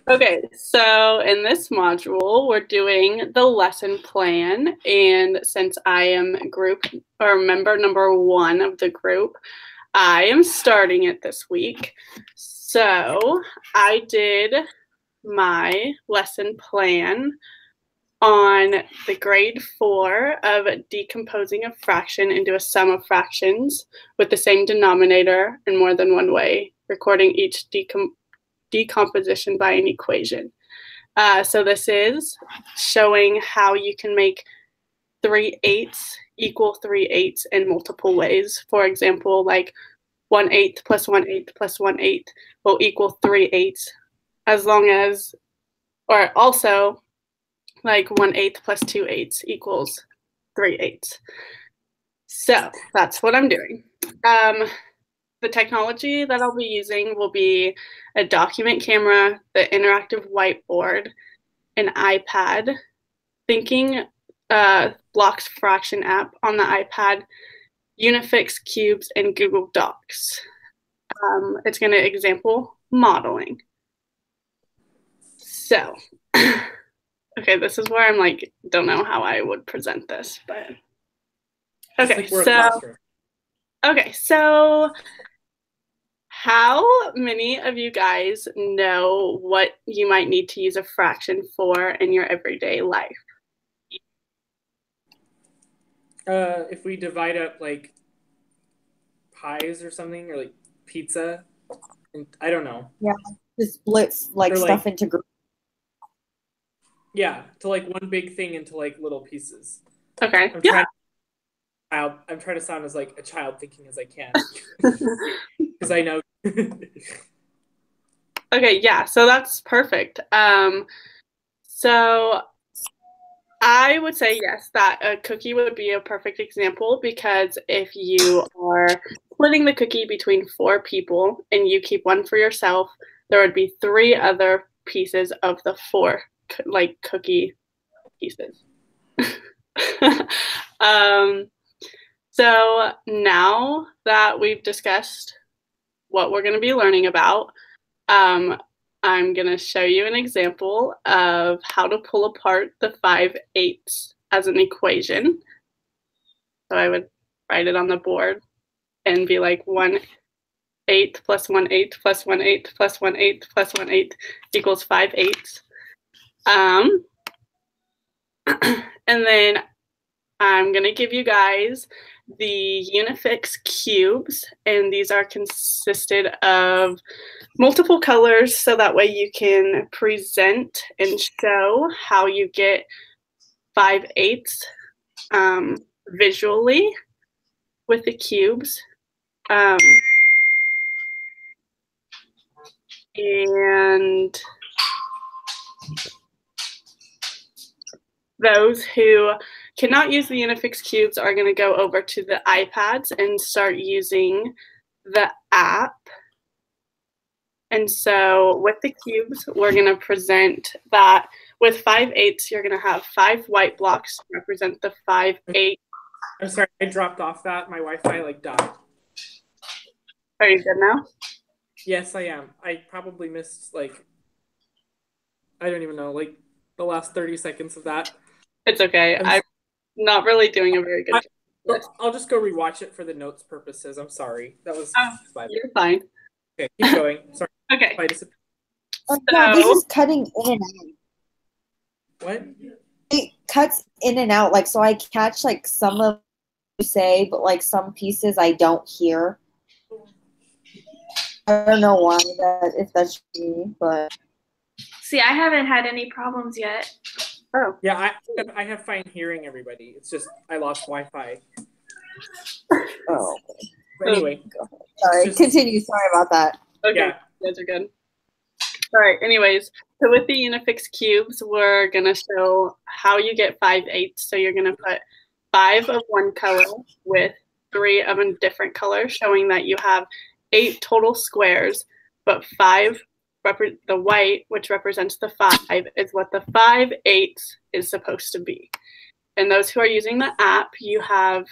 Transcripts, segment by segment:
Okay, so in this module, we're doing the lesson plan. And since I am group or member number 1 of the group, I am starting it this week. So I did my lesson plan on the grade 4 of decomposing a fraction into a sum of fractions with the same denominator in more than one way, recording each decomposition by an equation. So this is showing how you can make 3/8 equal 3/8 in multiple ways. For example, like 1/8 plus 1/8 plus 1/8 will equal 3/8, as long as, or also like 1/8 plus 2/8 equals 3/8. So that's what I'm doing. The technology that I'll be using will be a document camera, the interactive whiteboard, an iPad, Thinking Blocks Fraction app on the iPad, Unifix cubes, and Google Docs. It's going to example modeling. So, okay, this is where I'm like, don't know how I would present this, but okay, so how many of you guys know what you might need to use a fraction for in your everyday life? If we divide up like pies or something, or like pizza, and I don't know. Yeah, just splits like stuff into groups. Yeah, to like one big thing into like little pieces. Okay. I'm trying to sound as like a child thinking as I can, because I know. Okay, yeah, so that's perfect. So I would say yes, that a cookie would be a perfect example, because if you are splitting the cookie between 4 people and you keep one for yourself, there would be 3 other pieces of the 4 like cookie pieces. So now that we've discussed what we're going to be learning about, I'm going to show you an example of how to pull apart the 5/8 as an equation. So I would write it on the board and be like 1/8 plus 1/8 plus 1/8 plus 1/8 plus 1/8 equals 5/8. And then I'm going to give you guys the Unifix cubes, and these are consisted of multiple colors, so that way you can present and show how you get 5/8 visually with the cubes. And those who cannot use the Unifix cubes are going to go over to the iPads and start using the app. And so with the cubes, we're going to present that with 5/8, you're going to have 5 white blocks to represent the 5/8. I'm sorry, I dropped off that. My Wi-Fi like died. Are you good now? Yes, I am. I probably missed like, I don't even know, like the last 30 seconds of that. It's okay. I'm not really doing a very good job. I'll just go rewatch it for the notes purposes. I'm sorry. That was you're fine. Okay, keep going. Sorry. Okay. No, this is cutting in and out. What? It cuts in and out, like, so I catch like some of what you say, but like some pieces I don't hear. I don't know why if that's me, but see, I haven't had any problems yet. Oh. Yeah, I have fine hearing everybody. It's just I lost Wi-Fi. Oh. But anyway. Sorry, continue. Sorry about that. Okay, yeah. You guys are good. All right, anyways, so with the Unifix cubes, we're going to show how you get 5/8. So you're going to put 5 of one color with 3 of a different color, showing that you have 8 total squares, but 5, the white, which represents the 5, is what the 5/8 is supposed to be. And those who are using the app, you have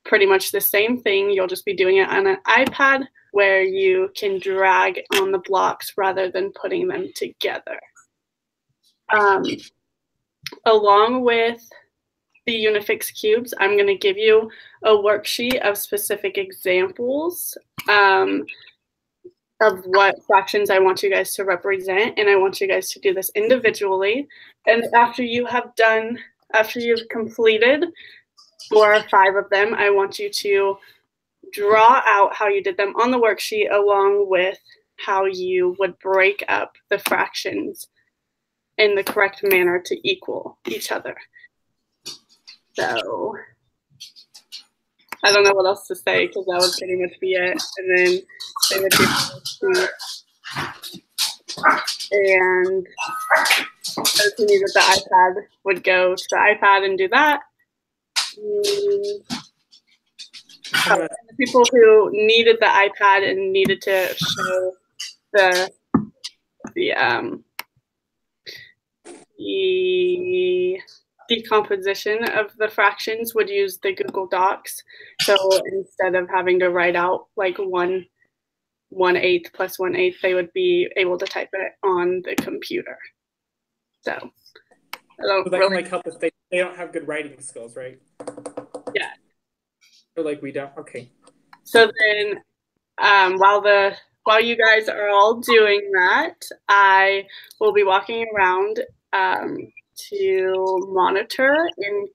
pretty much the same thing. You'll just be doing it on an iPad where you can drag on the blocks rather than putting them together. Along with the Unifix cubes, I'm going to give you a worksheet of specific examples of what fractions I want you guys to represent, and I want you guys to do this individually. And after you've completed 4 or 5 of them, I want you to draw out how you did them on the worksheet along with how you would break up the fractions in the correct manner to equal each other. So I don't know what else to say because that would pretty much be it. And then they would do the and those who needed the iPad would go to the iPad and do that. And the people who needed the iPad and needed to show the decomposition of the fractions would use the Google Docs. So instead of having to write out like 1/8 plus 1/8, they would be able to type it on the computer. So I don't so that really can like help if they don't have good writing skills, right? Yeah. Or like we don't. Okay. So then while you guys are all doing that, I will be walking around to monitor and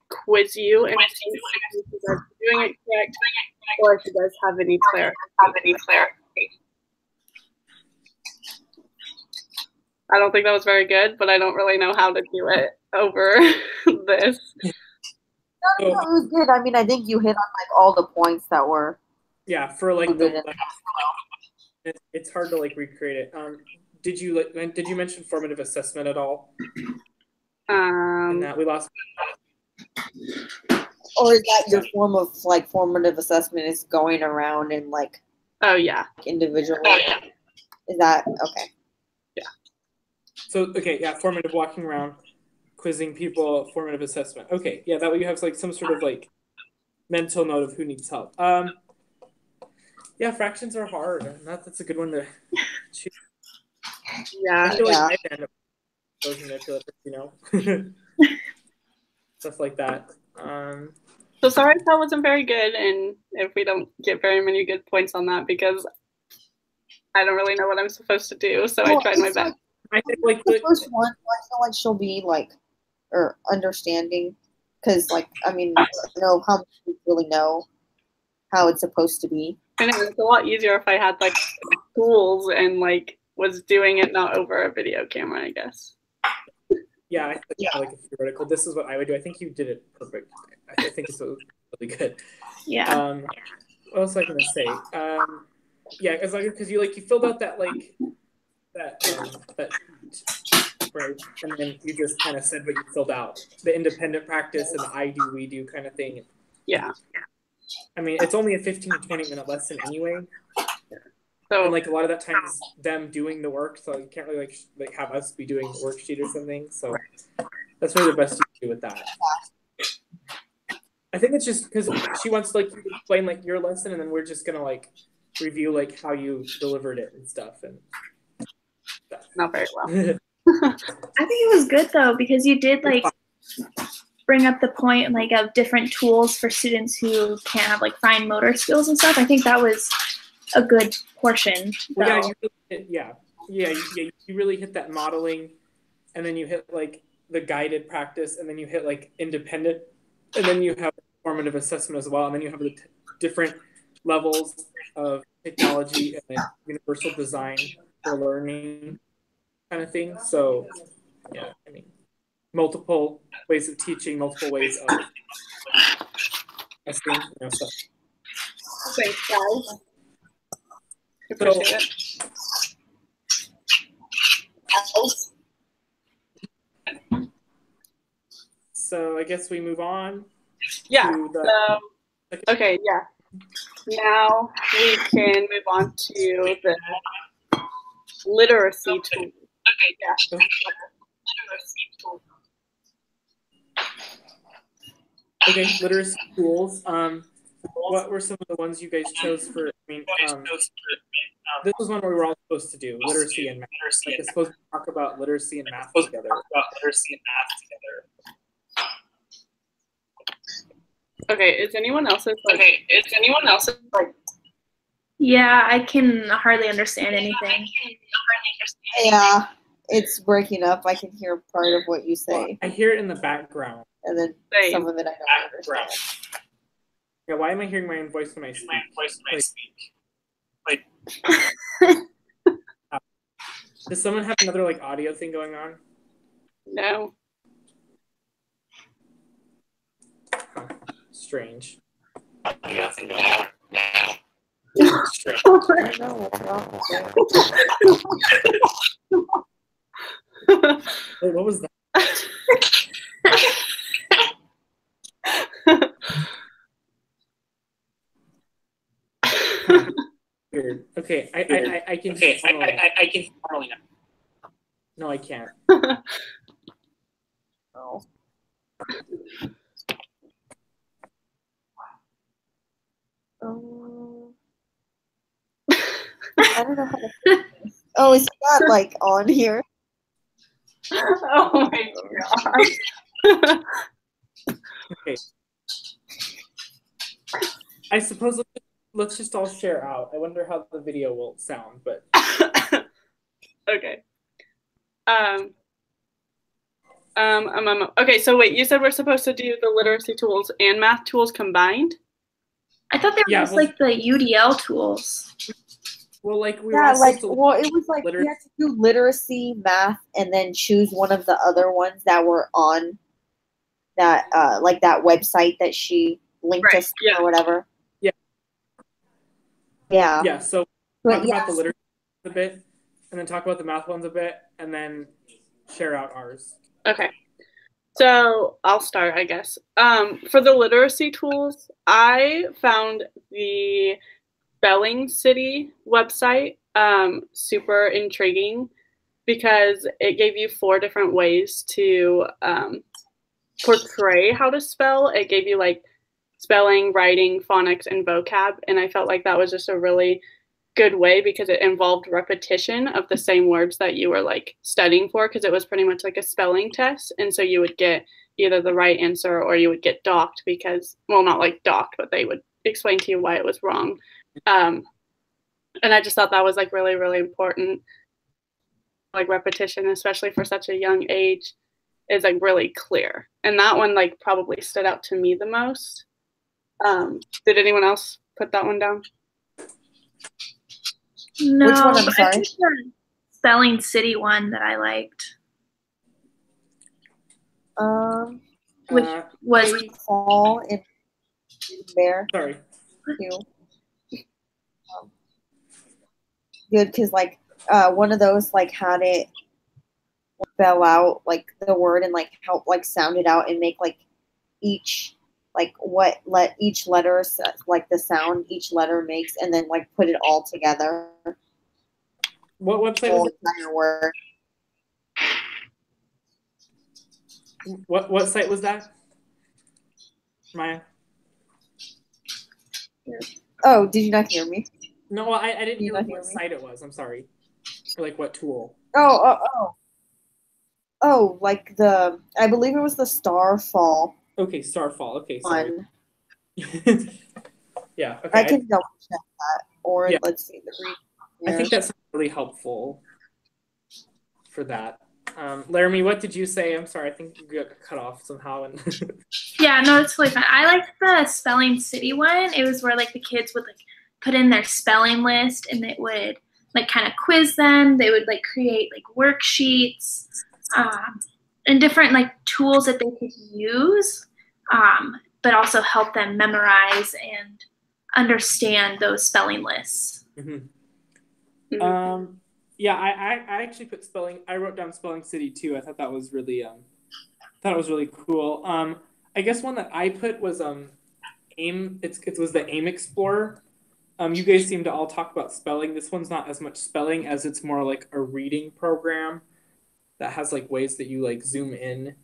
quiz you and see if you guys are doing it correct or if you guys have any clarification. I don't think that was very good, but I don't really know how to do it over this. No, it was good. I mean, I think you hit on like all the points that were. Yeah, for like it's hard to like recreate it. Did you mention formative assessment at all? And that we lost. Or is that your form of like formative assessment is going around and like? Oh yeah. Individually. Is that okay? Yeah. So okay, yeah, formative walking around, quizzing people, formative assessment. Okay, yeah, that way you have like some sort of like mental note of who needs help. Yeah, fractions are hard. That's a good one to choose. Yeah. I feel like I end up those manipulative, you know, stuff like that. So sorry if that wasn't very good, and if we don't get very many good points on that because I don't really know what I'm supposed to do. So I tried my best. I think like the first one, I feel like she'll be like, or understanding, because like I mean, I don't know how much we really know how it's supposed to be. I know it's a lot easier if I had like tools and like was doing it not over a video camera, I guess. Yeah, I think like a theoretical. This is what I would do. I think you did it perfect. I think it's really good. Yeah. What else was I gonna say? Yeah, because you filled out that that right, and then you just kind of said what you filled out, the independent practice and the I do we do kind of thing. Yeah. I mean, it's only a 15 to 20-minute lesson anyway. So and like a lot of that time is them doing the work, so you can't really like have us be doing the worksheet or something. So that's really the best you can do with that. I think it's just because she wants like you to explain like your lesson, and then we're just gonna like review like how you delivered it and stuff. And not very well. I think it was good though because you did like bring up the point like of different tools for students who can't have like fine motor skills and stuff. I think that was a good portion. Well, you really hit that modeling, and then you hit like the guided practice, and then you hit like independent, and then you have formative assessment as well, and then you have the different levels of technology and then universal design for learning kind of thing. So yeah, I mean, multiple ways of teaching, multiple ways of testing, you know, stuff. Thanks, guys. Appreciate it. So I guess we move on. Yeah. To the okay. Yeah. Now we can move on to the literacy tool. Okay. Yeah. Okay, literacy tools. what were some of the ones you guys chose for? I mean, this was one where we were all supposed to do literacy and math. Like, it's supposed to talk about literacy and math together. Okay, is anyone else's like Yeah, I can hardly understand anything. Yeah, it's breaking up. I can hear part of what you Well, say, I hear it in the background. and then Same. some of it I don't understand. Yeah, why am I hearing my own voice when I speak? Does someone have another like audio thing going on? no? Huh. Strange. I don't know what's wrong with it. Wait, what was that? Weird. Okay, I can. I can normally now. No, I can't. Oh. I don't know how to fix this. Oh, it's not like on here. Oh my god. Okay. I suppose let's just all share out. I wonder how the video will sound, but Okay. Okay, so wait, you said we're supposed to do the literacy tools and math tools combined? I thought they were Yeah, just well- like the UDL tools. well, like we were Yeah, all like supposed to well, it was like liter- we had to do literacy, math, and then choose one of the other ones that were on that like that website that she linked Right, us to yeah. or whatever. Yeah. Yeah. Yeah, so But talk yeah, about the literacy a bit, and then talk about the math ones a bit, and then share out ours. Okay. So I'll start, I guess. For the literacy tools, I found the Spelling City website super intriguing because it gave you 4 different ways to portray how to spell. It gave you like spelling, writing, phonics, and vocab, and I felt like that was just a really good way because it involved repetition of the same words that you were like studying for, because it was pretty much like a spelling test, and so you would get either the right answer or you would get docked because, well, not like docked, but they would explain to you why it was wrong. And I just thought that was like really, really important. Like repetition, especially for such a young age, is like really clear, and that one like probably stood out to me the most. Did anyone else put that one down? No, Which one? I'm but I sorry. think the Spelling City one that I liked, which was Katie- fall in bear sorry. too. Good, because like one of those like had it spell out like the word and like help like sound it out and make like each like what let each letter like the sound each letter makes, and then like put it all together. What website Whole was entire word. it? What site was that? Maya? Oh, did you not hear me? No, I didn't You hear not what hear me? site it was. I'm sorry. Or like what tool? Oh, like I believe it was the Starfall Okay, Starfall. Okay, sorry. one. Yeah, okay. I can double check that. Or Yeah. let's see the I think that's really helpful for that. Laramie, what did you say? I'm sorry, I think you got cut off somehow. And yeah, no, it's totally fine. I liked the Spelling City one. It was where like the kids would like put in their spelling list, and it would like kind of quiz them. They would like create like worksheets and different like tools that they could use, but also help them memorize and understand those spelling lists. Mm-hmm. Yeah, I actually put spelling. I wrote down Spelling City too. I thought that was really cool. I guess one that I put was AIM. It was the AIM Explorer. You guys seem to all talk about spelling. This one's not as much spelling as it's more like a reading program that has like ways that you like zoom in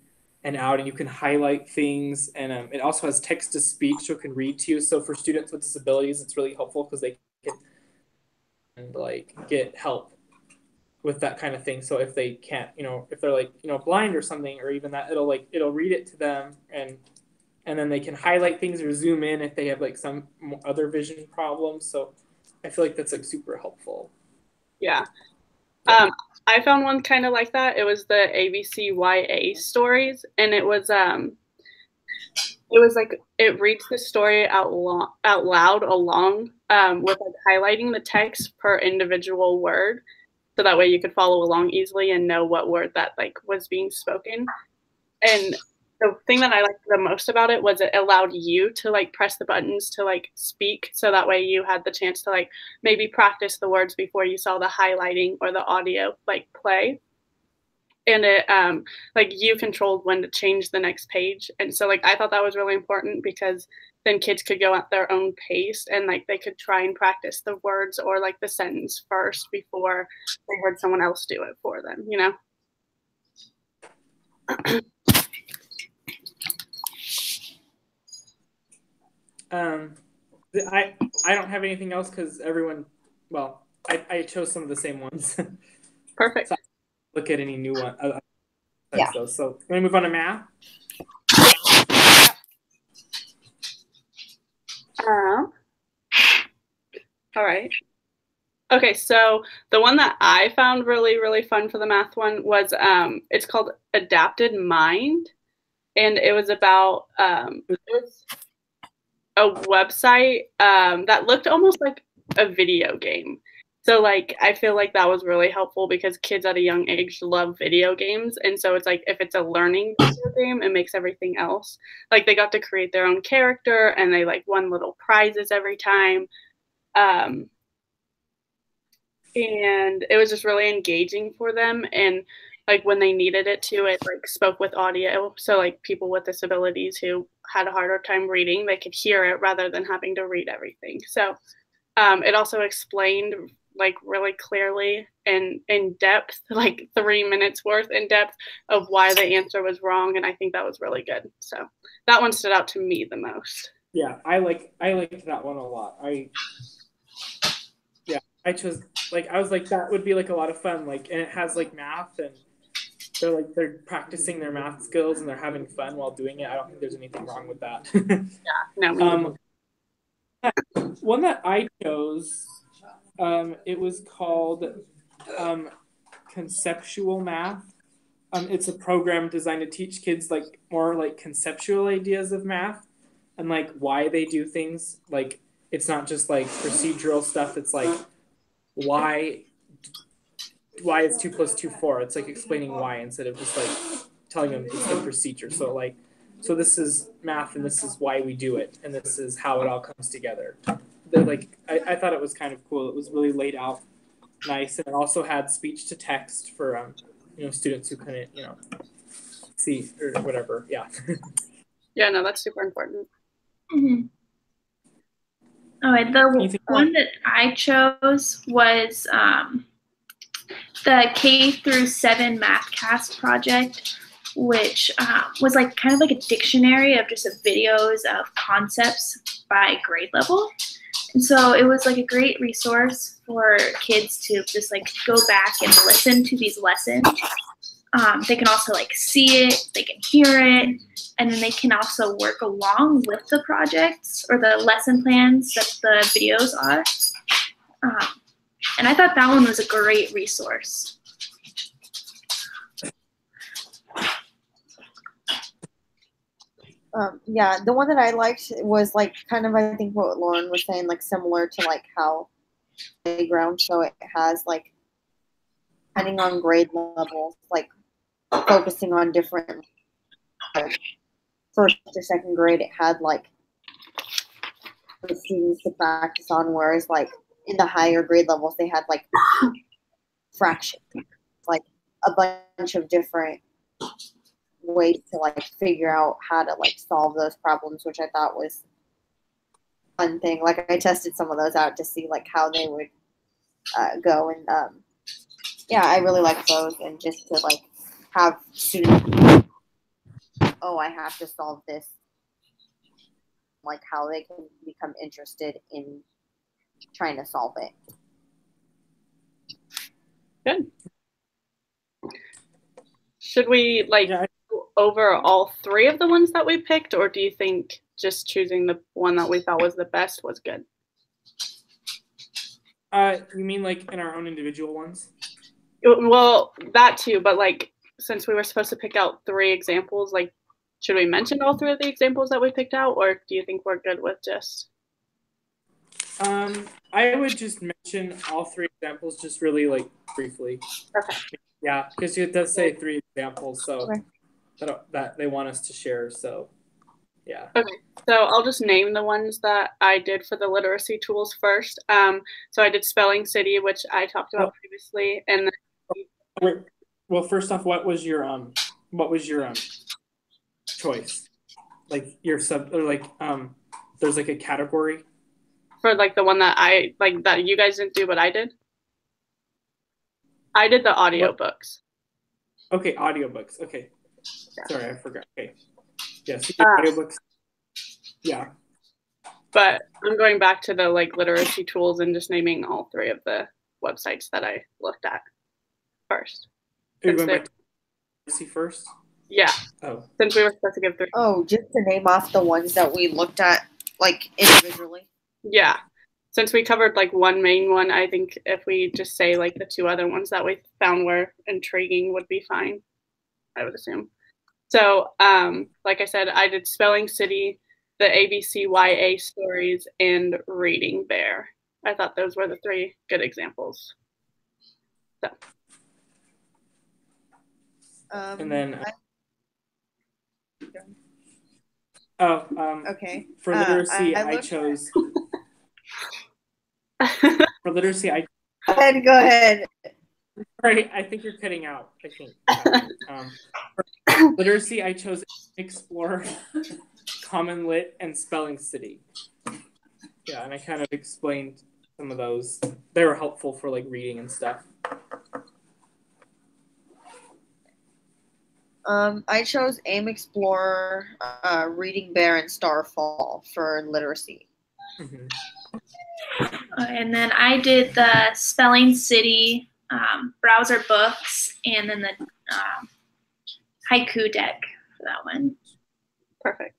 and out, and you can highlight things, and it also has text to speech, so it can read to you. So for students with disabilities, it's really helpful because they can like get help with that kind of thing. So if they can't, if they're like blind or something, or even that, it'll read it to them, and then they can highlight things or zoom in if they have like some other vision problems. So I feel like that's like super helpful. Yeah. I found one kind of like that. It was the ABCYA stories, and it was like it reads the story out loud along with like highlighting the text per individual word, so that way you could follow along easily and know what word that like was being spoken. And the thing that I liked the most about it was it allowed you to like press the buttons to like speak, so that way you had the chance to like maybe practice the words before you saw the highlighting or the audio like play. And it like you controlled when to change the next page. And so like I thought that was really important, because then kids could go at their own pace, and like they could try and practice the words or like the sentence first before they heard someone else do it for them, you know? I don't have anything else because everyone, well, I chose some of the same ones. Perfect. So look at any new one. Yeah. So we're going to move on to math. All right. Okay, so the one that I found really, really fun for the math one was it's called Adapted Mind, and it was about it was a website that looked almost like a video game. So like I feel like that was really helpful, because kids at a young age love video games, and so it's like if it's a learning video game, it makes everything else. Like they got to create their own character, and they like won little prizes every time. And it was just really engaging for them, and like when they needed it to, it like spoke with audio, so like people with disabilities who had a harder time reading, they could hear it rather than having to read everything. So it also explained like really clearly and in depth, like 3 minutes worth in depth of why the answer was wrong, and I think that was really good. So that one stood out to me the most. Yeah, I liked that one a lot. I chose, like, I was like, that would be like a lot of fun, like, and it has like math, and they're practicing their math skills, and they're having fun while doing it. I don't think there's anything wrong with that. Yeah, no. One that I chose, it was called Conceptual Math. It's a program designed to teach kids like more like conceptual ideas of math, and like why they do things. Like it's not just like procedural stuff. It's like why is 2 + 2 4. It's like explaining why instead of just like telling them it's the procedure. So this is math, and this is why we do it, and this is how it all comes together. I thought it was kind of cool. It was really laid out nice, and it also had speech to text for students who couldn't see or whatever. Yeah. Yeah, no, that's super important. Mm-hmm. All right, the one that I chose was the K-7 MathCast project, which was like kind of like a dictionary of just videos of concepts by grade level. And so it was like a great resource for kids to just like go back and listen to these lessons. They can also like see it, they can hear it, and then they can also work along with the projects or the lesson plans that the videos are. And I thought that one was a great resource. Yeah, the one that I liked was like kind of, I think what Lauren was saying, like similar to like how playground. So it has like, depending on grade levels, like focusing on different, like, first or second grade, it had like the students to practice on, whereas like in the higher grade levels, they had like fractions, like a bunch of different ways to like figure out how to like solve those problems, which I thought was a fun thing. Like I tested some of those out to see like how they would go, and yeah, I really like those, and just to like have students oh, I have to solve this, like how they can become interested in trying to solve it. Good. Should we go over all three of the ones that we picked, or do you think just choosing the one that we thought was the best was good? You mean like in our own individual ones? Well, that too, but like since we were supposed to pick out three examples, like should we mention all three of the examples that we picked out, or do you think we're good with just? I would just mention all three examples just really like briefly. Okay. Yeah, because it does say three examples, so Okay. that they want us to share. So, yeah. Okay, so I'll just name the ones that I did for the literacy tools first. So I did Spelling City, which I talked about previously, and then well, first off, what was your choice? Like your there's like a category for like the one that I like that you guys didn't do, but I did. I did the audiobooks. Okay, audiobooks. Okay. Yeah. Sorry, I forgot. Okay. Yes, audiobooks. Yeah. But I'm going back to the like literacy tools and just naming all three of the websites that I looked at first. Are you going back to literacy first? Yeah. Oh. Since we were supposed to give three. Oh, just to name off the ones that we looked at like individually. Yeah. Since we covered like one main one, I think if we just say like the two other ones that we found were intriguing would be fine, I would assume. So, like I said, I did Spelling City, the ABCYA stories, and Reading Bear. I thought those were the three good examples. So. And then. Okay. For literacy, I chose. For literacy, I. Go ahead. Right, I think you're cutting out. I think. For literacy, I chose Explore, Common Lit, and Spelling City. Yeah, and I kind of explained some of those. They were helpful for like reading and stuff. I chose AIM Explorer, Reading Bear, and Starfall for literacy. Mm-hmm. And then I did the Spelling City, browser books, and then the haiku deck for that one. Perfect.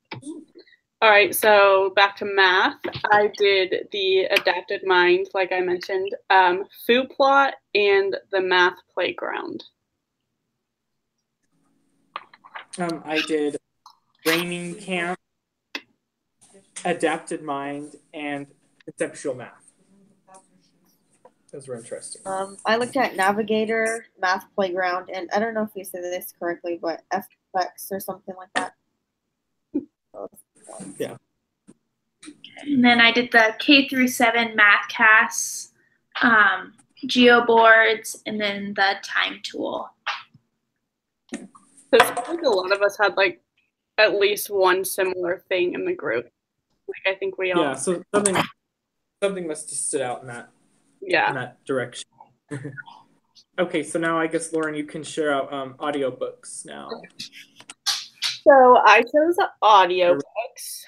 All right, so back to math. I did the Adapted Mind, like I mentioned, Foo Plot, and the Math Playground. I did Raining Camp, Adapted Mind, and Conceptual Math. Those were interesting. I looked at Navigator, Math Playground, and I don't know if you said this correctly, but FX or something like that. Yeah. And then I did the K through 7 math casts, geoboards, and then the time tool. So I think a lot of us had like at least one similar thing in the group. Like I think we all. Yeah. So something must have stood out in that. Yeah. In that direction. Okay, so now I guess Lauren, you can share out audiobooks now. So I chose audiobooks.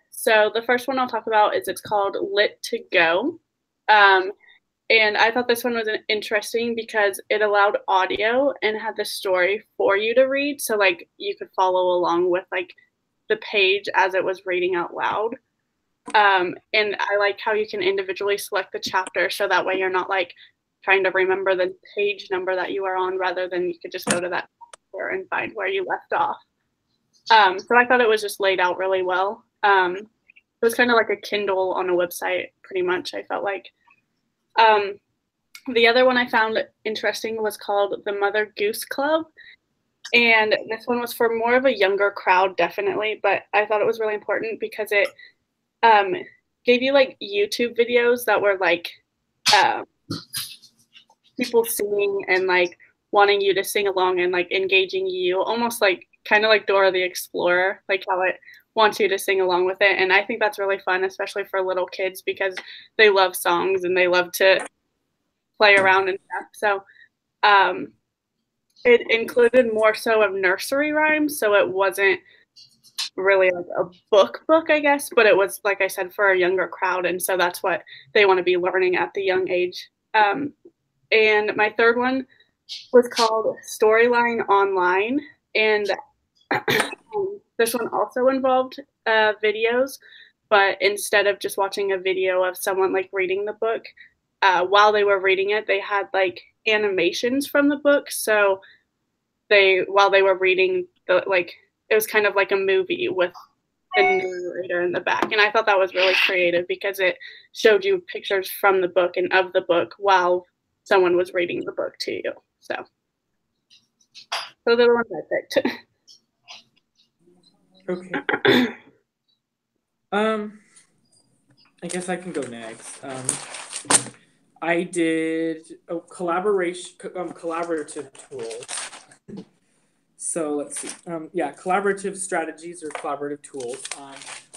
So the first one I'll talk about it's called Lit to Go. And I thought this one was interesting because it allowed audio and had the story for you to read. So like you could follow along with like the page as it was reading out loud. And I like how you can individually select the chapter so that way you're not like trying to remember the page number that you are on, rather than you could just go to that chapter and find where you left off. So I thought it was just laid out really well. It was kind of like a Kindle on a website, pretty much, I felt like. The other one I found interesting was called the Mother Goose Club. And this one was for more of a younger crowd, definitely, but I thought it was really important because it gave you like YouTube videos that were like people singing and like wanting you to sing along and like engaging you, almost like kind of like Dora the Explorer, like how it wants you to sing along with it. And I think that's really fun, especially for little kids, because they love songs and they love to play around and stuff. So it included more so of nursery rhymes, so it wasn't really like a book, I guess, but it was, like I said, for a younger crowd, and so that's what they want to be learning at the young age. And my third one was called Storyline Online, and this one also involved videos, but instead of just watching a video of someone like reading the book, while they were reading it, they had like animations from the book. So while they were reading it was kind of like a movie with the narrator in the back. And I thought that was really creative because it showed you pictures from the book and of the book while someone was reading the book to you. So those are the ones I picked. Okay. I guess I can go next. I did collaborative tools. So let's see. Collaborative strategies or collaborative tools.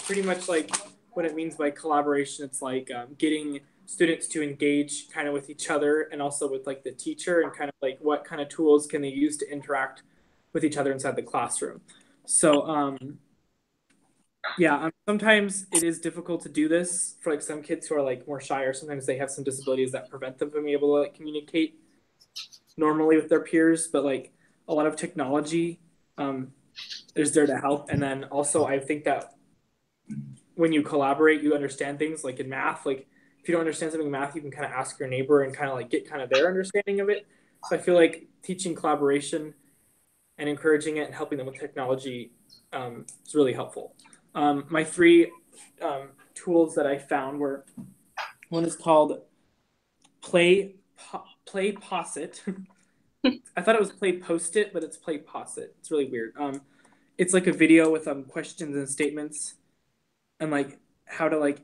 Pretty much like what it means by collaboration. It's like getting students to engage kind of with each other and also with like the teacher, and kind of like what kind of tools can they use to interact with each other inside the classroom. So sometimes it is difficult to do this for like some kids who are like more shy, or sometimes they have some disabilities that prevent them from being able to like communicate normally with their peers. But like a lot of technology is there to help. And then also I think that when you collaborate, you understand things like in math. Like if you don't understand something in math, you can kind of ask your neighbor and kind of like get kind of their understanding of it. So I feel like teaching collaboration and encouraging it and helping them with technology is really helpful. My three tools that I found were, one is called Play Possit. I thought it was Play Post-it, but it's Play Possit. It's really weird. It's like a video with questions and statements, and like how to like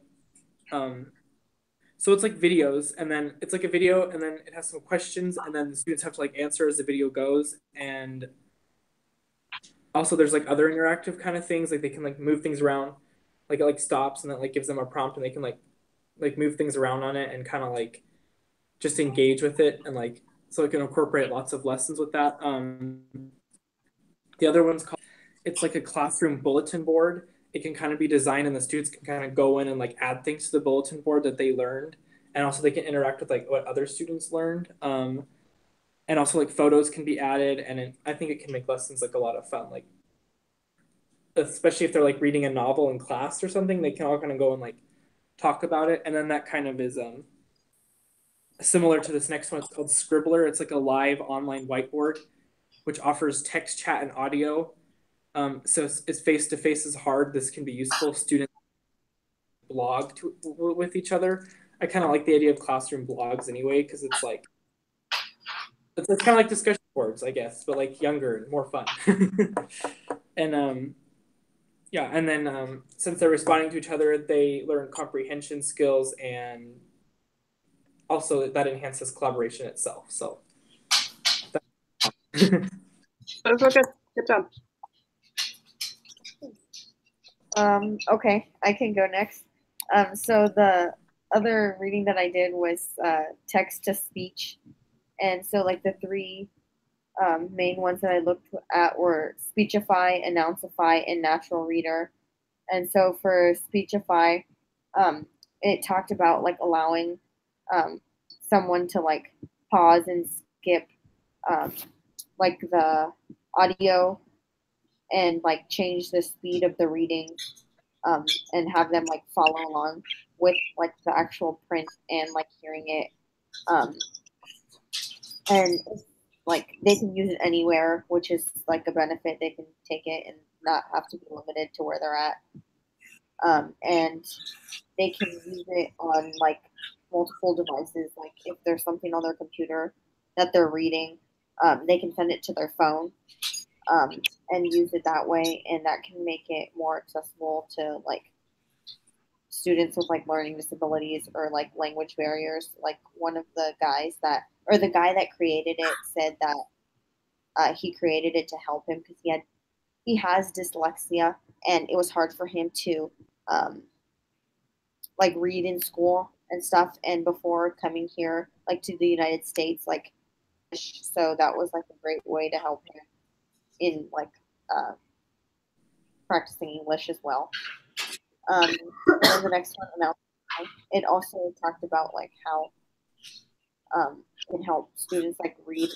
so it's like videos, and then it's like a video, and then it has some questions, and then the students have to like answer as the video goes. And also there's like other interactive kind of things, like they can like move things around, like it like stops and then like gives them a prompt, and they can like move things around on it and kind of like just engage with it, and like so it can incorporate lots of lessons with that. The other one's called, it's like a classroom bulletin board. It can kind of be designed, and the students can kind of go in and like add things to the bulletin board that they learned, and also they can interact with like what other students learned. And also like photos can be added, and I think it can make lessons like a lot of fun. Like especially if they're like reading a novel in class or something, they can all kind of go and like talk about it. And then that kind of is similar to this next one. It's called Scribbler. It's like a live online whiteboard which offers text, chat, and audio. So it's face-to-face is hard. This can be useful. Students blog with each other. I kind of like the idea of classroom blogs anyway, because it's like it's kind of like discussion boards, I guess, but like younger and more fun. And and then since they're responding to each other, they learn comprehension skills, and also that enhances collaboration itself. So Those were good. Good job. Okay, I can go next. So the other reading that I did was text to speech, and so like the three main ones that I looked at were Speechify, Announceify, and Natural Reader. And so for Speechify, it talked about like allowing someone to like pause and skip like the audio and like change the speed of the reading and have them like follow along with like the actual print and like hearing it. And like they can use it anywhere, which is like a benefit. They can take it and not have to be limited to where they're at. And they can use it on like multiple devices. Like if there's something on their computer that they're reading, they can send it to their phone and use it that way. And that can make it more accessible to like students with like learning disabilities or like language barriers. Like one of the guys that, or the guy that created it said that he created it to help him because he has dyslexia, and it was hard for him to like read in school and stuff. And before coming here, like to the United States, like so that was like a great way to help him in like practicing English as well. And then the next one, it also talked about like how it can help students like read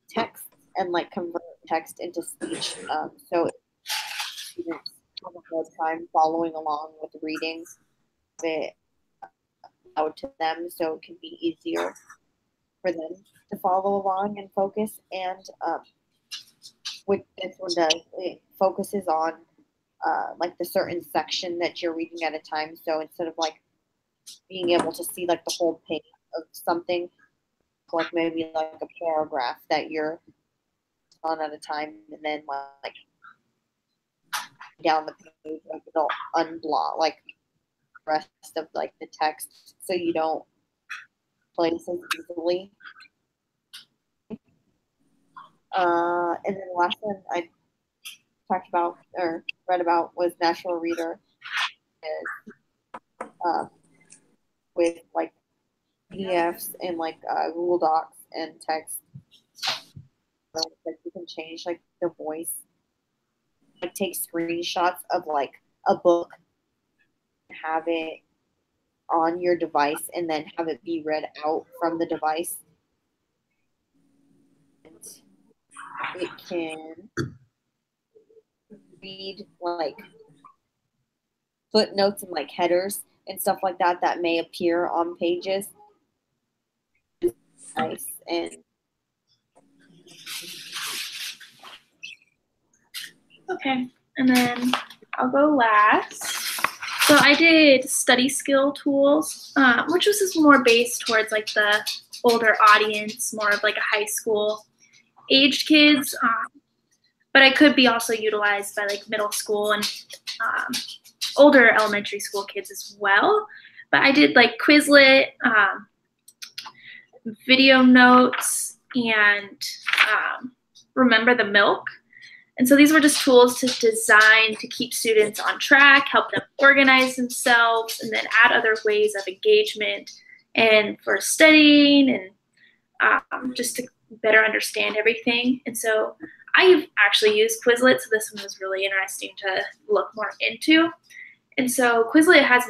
text and like convert text into speech. So students have a hard time following along with reading it out to them, so it can be easier for them to follow along and focus. And what this one does, it focuses on like the certain section that you're reading at a time. So instead of like being able to see like the whole page of something, like maybe like a paragraph that you're on at a time, and then like down the page, like it'll unblock like the rest of like the text, so you don't place as easily. And then the last one I talked about or read about was Natural Reader, with like PDFs and like Google Docs and text. So, like you can change like the voice, like take screenshots of like a book, have it on your device, and then have it be read out from the device. And it can read like footnotes and like headers and stuff like that that may appear on pages. Nice. And okay, and then I'll go last. So I did study skill tools, which was just more based towards like the older audience, more of like a high school aged kids, but I could be also utilized by like middle school and older elementary school kids as well. But I did like Quizlet, video notes, and Remember the Milk. And so these were just tools to design to keep students on track, help them organize themselves, and then add other ways of engagement and for studying and just to better understand everything. And so I've actually used Quizlet, so this one was really interesting to look more into. And so Quizlet has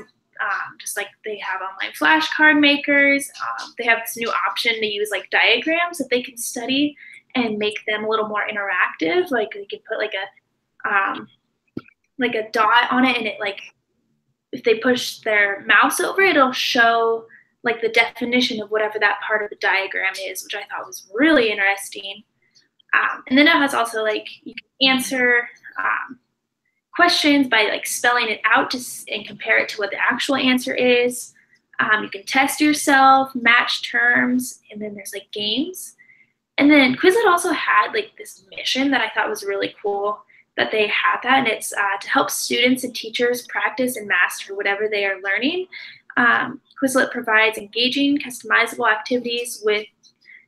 just like they have online flashcard makers. They have this new option to use like diagrams that they can study and make them a little more interactive. Like they can put like a dot on it, and it like if they push their mouse over it, it'll show like the definition of whatever that part of the diagram is, which I thought was really interesting. And then it has also like you can answer questions by like spelling it out and compare it to what the actual answer is. You can test yourself, match terms, and then there's like games. And then Quizlet also had like this mission that I thought was really cool that they had that, and it's to help students and teachers practice and master whatever they are learning. Quizlet provides engaging, customizable activities with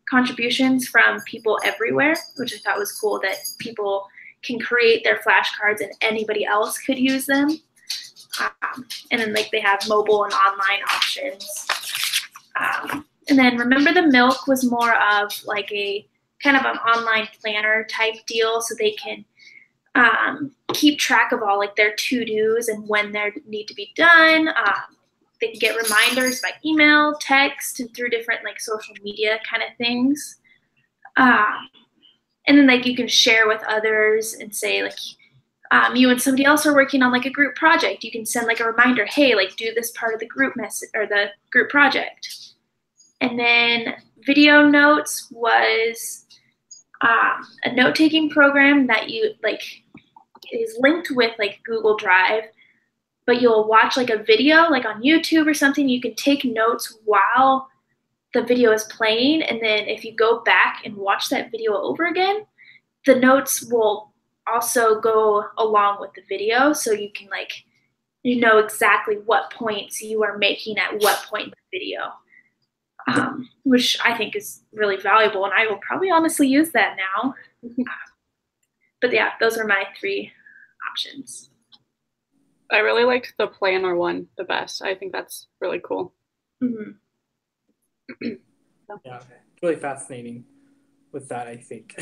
contributions from people everywhere, which I thought was cool that people can create their flashcards and anybody else could use them. And then like they have mobile and online options. And then Remember the Milk was more of like a kind of an online planner type deal, so they can keep track of all like their to-dos and when they need to be done. They can get reminders by email, text, and through different like social media kind of things. And then like you can share with others and say like you and somebody else are working on like a group project. You can send like a reminder, hey, like do this part of the group message or the group project. And then Video Notes was a note-taking program that you like is linked with like Google Drive, but you'll watch like a video like on YouTube or something. You can take notes while the video is playing, and then if you go back and watch that video over again, the notes will also go along with the video, so you can like you know exactly what points you are making at what point in the video. Which I think is really valuable, and I will probably honestly use that now. But yeah, those are my 3 options. I really liked the planner one the best. I think that's really cool. Mm-hmm. Yeah, really fascinating with that, I think.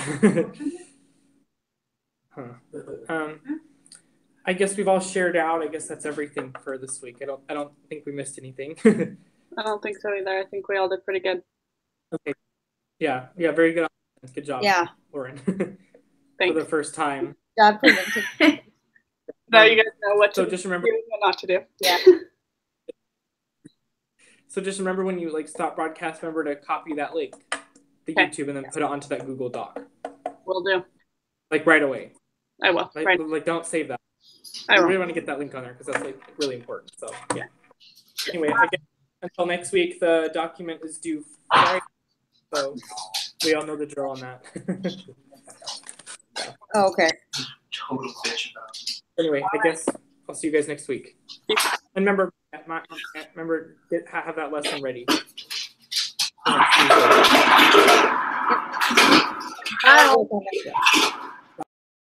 I guess we've all shared out. I guess that's everything for this week. I don't think we missed anything. I don't think so either. I think we all did pretty good. Okay. Yeah, very good. Good job, Yeah. Lauren. For Thanks. the first time. Job presenting. Now you guys know what to just remember do and what not to do. Yeah. So just remember when you stop broadcast, remember to copy that link to YouTube and then put it onto that Google Doc. Will do. Right away. I will. Don't save that. I really will. want to get that link on there because that's really important. So yeah. Anyway, I guess until next week, the document is due Friday. So we all know the drill on that. Oh, okay. Total bitch about it. Anyway, I guess I'll see you guys next week. And remember, have that lesson ready. Bye.